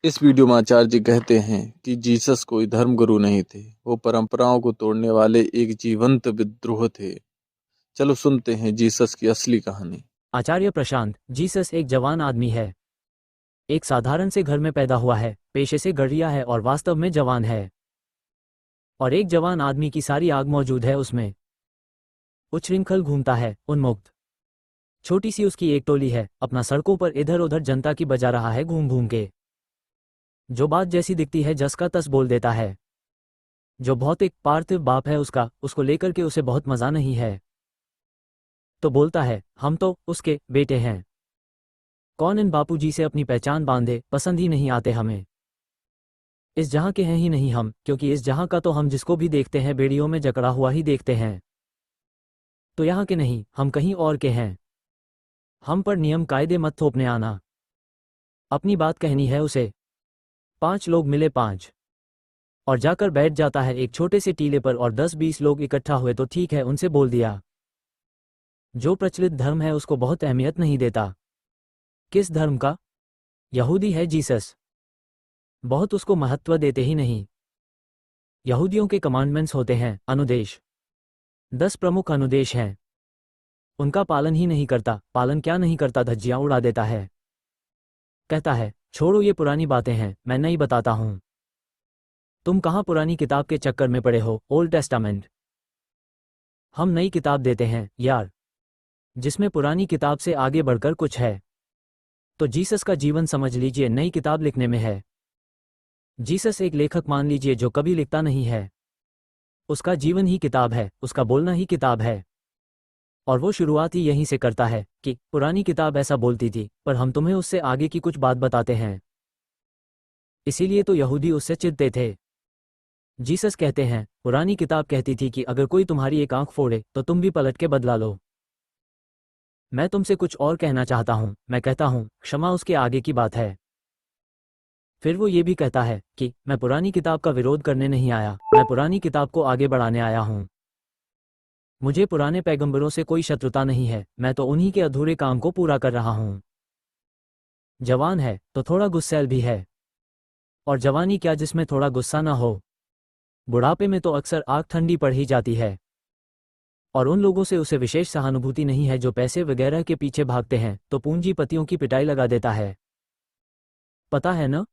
इस वीडियो में आचार्य जी कहते हैं कि जीसस कोई धर्मगुरु नहीं थे, वो परंपराओं को तोड़ने वाले एक जीवंत विद्रोह थे। चलो सुनते हैं जीसस की असली कहानी। आचार्य प्रशांत। जीसस एक जवान आदमी है। एक साधारण से घर में पैदा हुआ है, पेशे से गढ़िया है और वास्तव में जवान है। और एक जवान आदमी की सारी आग मौजूद है उसमें। उच्छृंखल घूमता है, उन्मुक्त। छोटी सी उसकी एक टोली है, अपना सड़कों पर इधर उधर जनता की बजा रहा है घूम घूम के। जो बात जैसी दिखती है जस का तस बोल देता है। जो भौतिक पार्थिव बाप है उसका, उसको लेकर के उसे बहुत मजा नहीं है। तो बोलता है, हम तो उसके बेटे हैं। कौन इन बापूजी से अपनी पहचान बांधे, पसंद ही नहीं आते हमें। इस जहां के हैं ही नहीं हम, क्योंकि इस जहां का तो हम जिसको भी देखते हैं बेड़ियों में जकड़ा हुआ ही देखते हैं। तो यहाँ के नहीं, हम कहीं और के हैं। हम पर नियम कायदे मत थोपने आना। अपनी बात कहनी है उसे। 5 लोग मिले 5 और जाकर बैठ जाता है एक छोटे से टीले पर, और 10-20 लोग इकट्ठा हुए तो ठीक है, उनसे बोल दिया। जो प्रचलित धर्म है उसको बहुत अहमियत नहीं देता। किस धर्म का? यहूदी है जीसस। बहुत उसको महत्व देते ही नहीं। यहूदियों के कमांडमेंट्स होते हैं, अनुदेश। 10 प्रमुख अनुदेश हैं। उनका पालन ही नहीं करता। पालन क्या नहीं करता, धज्जियां उड़ा देता है। कहता है, छोड़ो ये पुरानी बातें हैं, मैं नई बताता हूं। तुम कहाँ पुरानी किताब के चक्कर में पड़े हो, ओल्ड टेस्टामेंट। हम नई किताब देते हैं यार, जिसमें पुरानी किताब से आगे बढ़कर कुछ है। तो जीसस का जीवन समझ लीजिए नई किताब लिखने में है। जीसस एक लेखक मान लीजिए जो कभी लिखता नहीं है। उसका जीवन ही किताब है, उसका बोलना ही किताब है। और वो शुरुआत ही यहीं से करता है कि पुरानी किताब ऐसा बोलती थी, पर हम तुम्हें उससे आगे की कुछ बात बताते हैं। इसीलिए तो यहूदी उससे चिढ़ते थे। जीसस कहते हैं, पुरानी किताब कहती थी कि अगर कोई तुम्हारी एक आंख फोड़े तो तुम भी पलट के बदला लो। मैं तुमसे कुछ और कहना चाहता हूं, मैं कहता हूं क्षमा उसके आगे की बात है। फिर वो ये भी कहता है कि मैं पुरानी किताब का विरोध करने नहीं आया, मैं पुरानी किताब को आगे बढ़ाने आया हूं। मुझे पुराने पैगंबरों से कोई शत्रुता नहीं है, मैं तो उन्हीं के अधूरे काम को पूरा कर रहा हूं। जवान है तो थोड़ा गुस्सैल भी है। और जवानी क्या जिसमें थोड़ा गुस्सा ना हो। बुढ़ापे में तो अक्सर आग ठंडी पड़ ही जाती है। और उन लोगों से उसे विशेष सहानुभूति नहीं है जो पैसे वगैरह के पीछे भागते हैं, तो पूंजीपतियों की पिटाई लगा देता है। पता है न,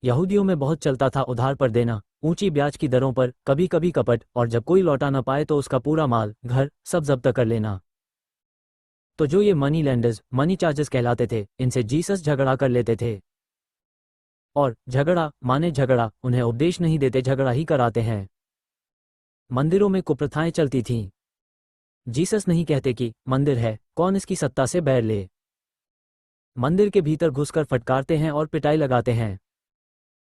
यहूदियों में बहुत चलता था उधार पर देना, ऊंची ब्याज की दरों पर, कभी कभी कपट, और जब कोई लौटा न पाए तो उसका पूरा माल, घर, सब जब्त कर लेना। तो जो ये मनी लैंडर्स, मनी चार्जर्स कहलाते थे, इनसे जीसस झगड़ा कर लेते थे। और झगड़ा माने झगड़ा, उन्हें उपदेश नहीं देते, झगड़ा ही कराते हैं। मंदिरों में कुप्रथाएं चलती थीं। जीसस नहीं कहते कि मंदिर है, कौन इसकी सत्ता से बैर ले। मंदिर के भीतर घुसकर फटकारते हैं और पिटाई लगाते हैं।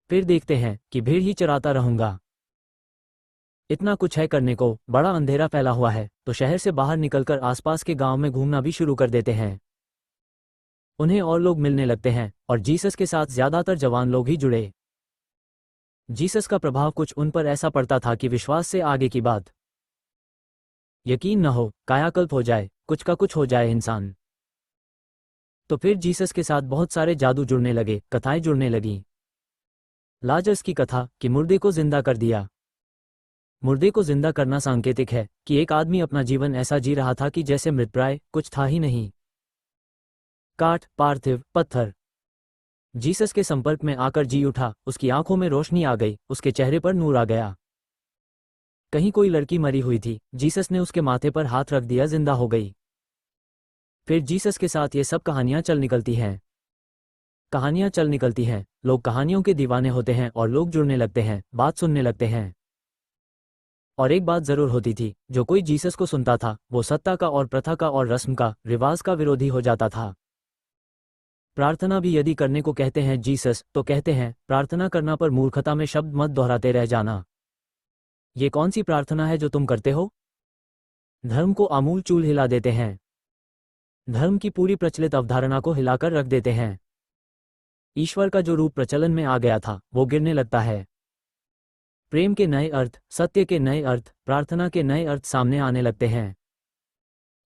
फिर देखते हैं कि भीड़ ही चराता रहूंगा। इतना कुछ है करने को, बड़ा अंधेरा फैला हुआ है, तो शहर से बाहर निकलकर आसपास के गांव में घूमना भी शुरू कर देते हैं। उन्हें और लोग मिलने लगते हैं, और जीसस के साथ ज्यादातर जवान लोग ही जुड़े। जीसस का प्रभाव कुछ उन पर ऐसा पड़ता था कि विश्वास से आगे की बात। यकीन न हो, कायाकल्प हो जाए, कुछ का कुछ हो जाए इंसान। तो फिर जीसस के साथ बहुत सारे जादू जुड़ने लगे, कथाएं जुड़ने लगीं। लाजरस की कथा कि मुर्दे को जिंदा कर दिया। मुर्दे को जिंदा करना सांकेतिक है कि एक आदमी अपना जीवन ऐसा जी रहा था कि जैसे मृतप्राय कुछ था ही नहीं। काठ, पार्थिव, पत्थर। जीसस के संपर्क में आकर जी उठा, उसकी आंखों में रोशनी आ गई, उसके चेहरे पर नूर आ गया। कहीं कोई लड़की मरी हुई थी, जीसस ने उसके माथे पर हाथ रख दिया, जिंदा हो गई। फिर जीसस के साथ ये सब कहानियां चल निकलती हैं। कहानियां चल निकलती हैं, लोग कहानियों के दीवाने होते हैं और लोग जुड़ने लगते हैं, बात सुनने लगते हैं। और एक बात जरूर होती थी, जो कोई जीसस को सुनता था वो सत्ता का और प्रथा का और रस्म का, रिवाज का विरोधी हो जाता था। प्रार्थना भी यदि करने को कहते हैं जीसस, तो कहते हैं प्रार्थना करना, पर मूर्खता में शब्द मत दोहराते रह जाना। ये कौन सी प्रार्थना है जो तुम करते हो? धर्म को आमूल चूल हिला देते हैं। धर्म की पूरी प्रचलित अवधारणा को हिलाकर रख देते हैं। ईश्वर का जो रूप प्रचलन में आ गया था वो गिरने लगता है। प्रेम के नए अर्थ, सत्य के नए अर्थ, प्रार्थना के नए अर्थ सामने आने लगते हैं।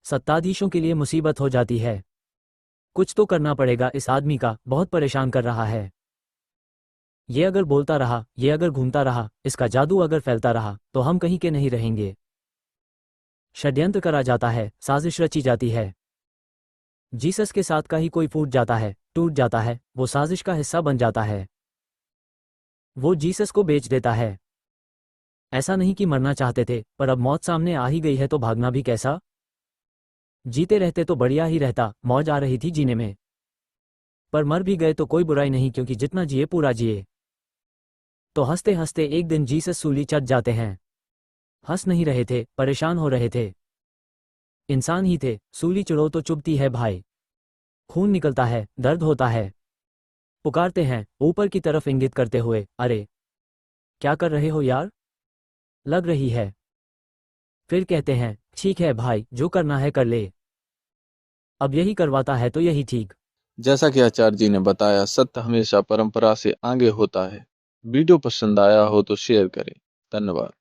सत्ताधीशों के लिए मुसीबत हो जाती है। कुछ तो करना पड़ेगा, इस आदमी का बहुत परेशान कर रहा है। ये अगर बोलता रहा, ये अगर घूमता रहा, इसका जादू अगर फैलता रहा, तो हम कहीं के नहीं रहेंगे। षड्यंत्र करा जाता है, साजिश रची जाती है। जीसस के साथ का ही कोई फूट जाता है, टूट जाता है, वो साजिश का हिस्सा बन जाता है। वो जीसस को बेच देता है। ऐसा नहीं कि मरना चाहते थे, पर अब मौत सामने आ ही गई है तो भागना भी कैसा? जीते रहते तो बढ़िया ही रहता, मौज आ रही थी जीने में। पर मर भी गए तो कोई बुराई नहीं, क्योंकि जितना जिए पूरा जिए। तो हंसते हंसते एक दिन जीसस सूली चढ़ जाते हैं। हंस नहीं रहे थे, परेशान हो रहे थे। इंसान ही थे, सूली चढ़ो तो चुभती है भाई। खून निकलता है, दर्द होता है। पुकारते हैं, ऊपर की तरफ इंगित करते हुए, अरे क्या कर रहे हो यार? लग रही है। फिर कहते हैं, ठीक है भाई, जो करना है कर ले। अब यही करवाता है तो यही ठीक। जैसा कि आचार्य जी ने बताया, सत्य हमेशा परंपरा से आगे होता है। वीडियो पसंद आया हो तो शेयर करें। धन्यवाद।